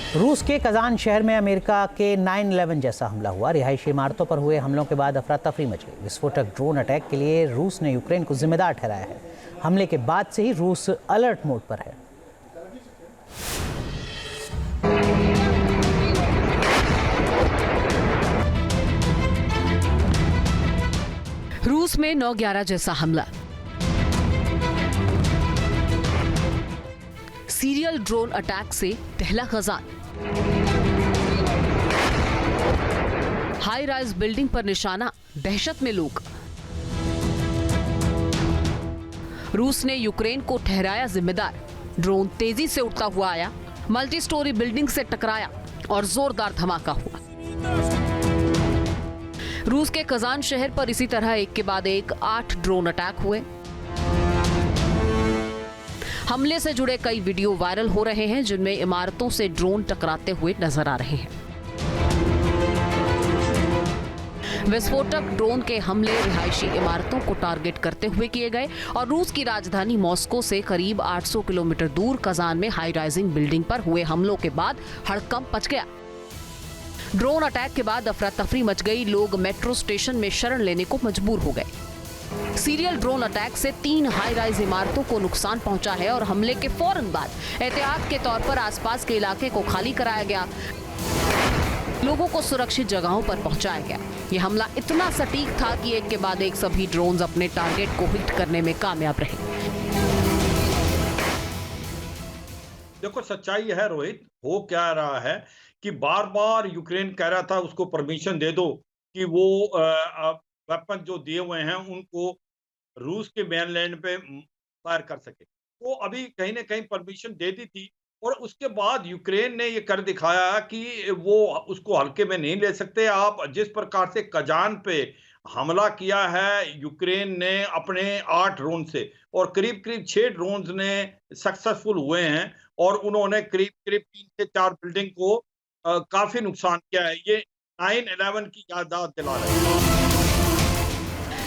रूस के कजान शहर में अमेरिका के 9/11 जैसा हमला हुआ। रिहायशी इमारतों पर हुए हमलों के बाद अफरा तफरी मच गई। विस्फोटक ड्रोन अटैक के लिए रूस ने यूक्रेन को जिम्मेदार ठहराया है। हमले के बाद से ही रूस अलर्ट मोड पर है। रूस में 9/11 जैसा हमला। सीरियल ड्रोन अटैक से दहला खजान। हाई राइज बिल्डिंग पर निशाना, दहशत में लोग। रूस ने यूक्रेन को ठहराया जिम्मेदार। ड्रोन तेजी से उड़ता हुआ आया, मल्टी स्टोरी बिल्डिंग से टकराया और जोरदार धमाका हुआ। रूस के कजान शहर पर इसी तरह एक के बाद एक 8 ड्रोन अटैक हुए। हमले से जुड़े कई वीडियो वायरल हो रहे हैं, जिनमें इमारतों से ड्रोन टकराते हुए नजर आ रहे हैं। विस्फोटक ड्रोन के हमले रिहायशी इमारतों को टारगेट करते हुए किए गए और रूस की राजधानी मॉस्को से करीब 800 किलोमीटर दूर कजान में हाई राइजिंग बिल्डिंग पर हुए हमलों के बाद हड़कंप मच गया। ड्रोन अटैक के बाद अफरा तफरी मच गई। लोग मेट्रो स्टेशन में शरण लेने को मजबूर हो गए। सीरियल ड्रोन अटैक से 3 हाई राइज इमारतों को नुकसान पहुंचा है और हमले के फौरन बाद एहतियात के तौर पर आसपास के इलाके को खाली कराया गया। लोगों को सुरक्षित जगहों पर पहुंचाया गया। यह हमला इतना सटीक था कि एक के बाद एक सभी ड्रोन्स अपने टारगेट को हिट करने में कामयाब रहे। देखो, सच्चाई है रोहित, हो क्या रहा है कि बार बार यूक्रेन कह रहा था उसको परमिशन दे दो कि वो वेपन जो दिए हुए हैं उनको रूस के मेनलैंड पे फायर कर सके। वो अभी कहीं ना कहीं परमिशन दे दी थी और उसके बाद यूक्रेन ने ये कर दिखाया कि वो उसको हल्के में नहीं ले सकते। आप जिस प्रकार से कजान पे हमला किया है यूक्रेन ने अपने 8 ड्रोन से, और करीब करीब 6 ड्रोन ने सक्सेसफुल हुए हैं और उन्होंने करीब करीब 3 से 4 बिल्डिंग को काफी नुकसान किया है। ये 9/11 की याद दिला रहे हैं।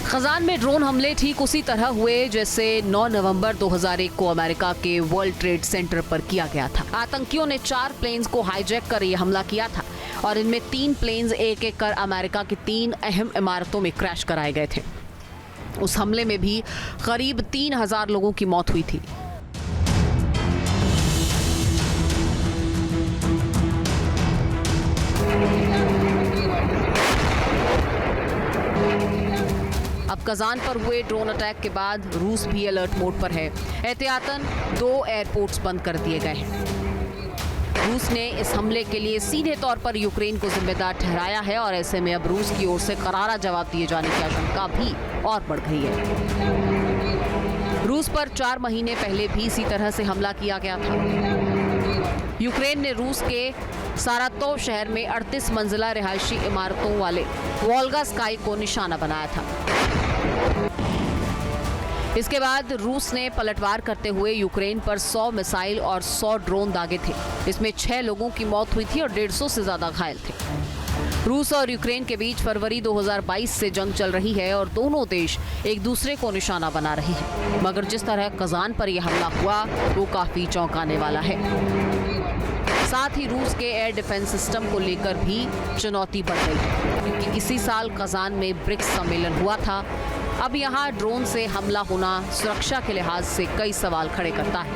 खजान में ड्रोन हमले ठीक उसी तरह हुए जैसे 9 नवंबर 2001 को अमेरिका के वर्ल्ड ट्रेड सेंटर पर किया गया था। आतंकियों ने 4 प्लेन्स को हाईजैक कर यह हमला किया था और इनमें 3 प्लेन्स एक एक कर अमेरिका की 3 अहम इमारतों में क्रैश कराए गए थे। उस हमले में भी करीब 3000 लोगों की मौत हुई थी। अब कजान पर हुए ड्रोन अटैक के बाद रूस भी अलर्ट मोड पर है। एहतियातन 2 एयरपोर्ट्स बंद कर दिए गए हैं। रूस ने इस हमले के लिए सीधे तौर पर यूक्रेन को जिम्मेदार ठहराया है और ऐसे में अब रूस की ओर से करारा जवाब दिए जाने की आशंका भी और बढ़ गई है। रूस पर 4 महीने पहले भी इसी तरह से हमला किया गया था। यूक्रेन ने रूस के सारातोव शहर में 38 मंजिला रिहायशी इमारतों वाले वोल्गा स्काई को निशाना बनाया था। इसके बाद रूस ने पलटवार करते हुए यूक्रेन पर 100 मिसाइल और 100 ड्रोन दागे थे। इसमें 6 लोगों की मौत हुई थी और 150 से ज्यादा घायल थे। रूस और यूक्रेन के बीच फरवरी 2022 से जंग चल रही है और दोनों देश एक दूसरे को निशाना बना रहे हैं। मगर जिस तरह कजान पर यह हमला हुआ वो काफी चौंकाने वाला है। साथ ही रूस के एयर डिफेंस सिस्टम को लेकर भी चुनौती बढ़ गई है, क्योंकि इसी साल कजान में ब्रिक्स सम्मेलन हुआ था। अब यहाँ ड्रोन से हमला होना सुरक्षा के लिहाज से कई सवाल खड़े करता है।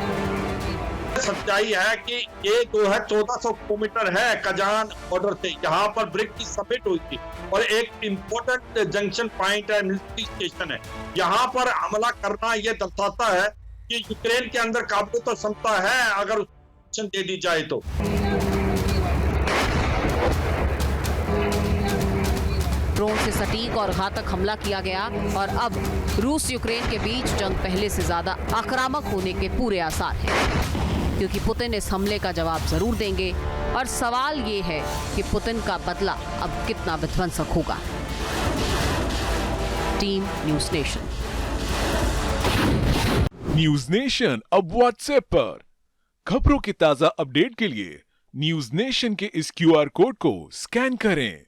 सच्चाई है कि ये जो है 1400 किलोमीटर है कजान बॉर्डर से, यहाँ पर ब्रिक्स की समिट हुई थी और एक इम्पोर्टेंट जंक्शन पॉइंट है, मिलिट्री स्टेशन है। यहाँ पर हमला करना ये दर्शाता है कि यूक्रेन के अंदर काबिलियत और क्षमता है अगर दे दी जाए तो। ड्रोन से सटीक और घातक हमला किया गया और अब रूस यूक्रेन के बीच जंग पहले से ज्यादा आक्रामक होने के पूरे आसार हैं, क्योंकि पुतिन इस हमले का जवाब जरूर देंगे और सवाल ये है कि पुतिन का बदला अब कितना विध्वंसक होगा। Team news nation. News nation अब व्हाट्सएप पर खबरों की ताजा अपडेट के लिए न्यूज़ नेशन के इस QR कोड को स्कैन करें।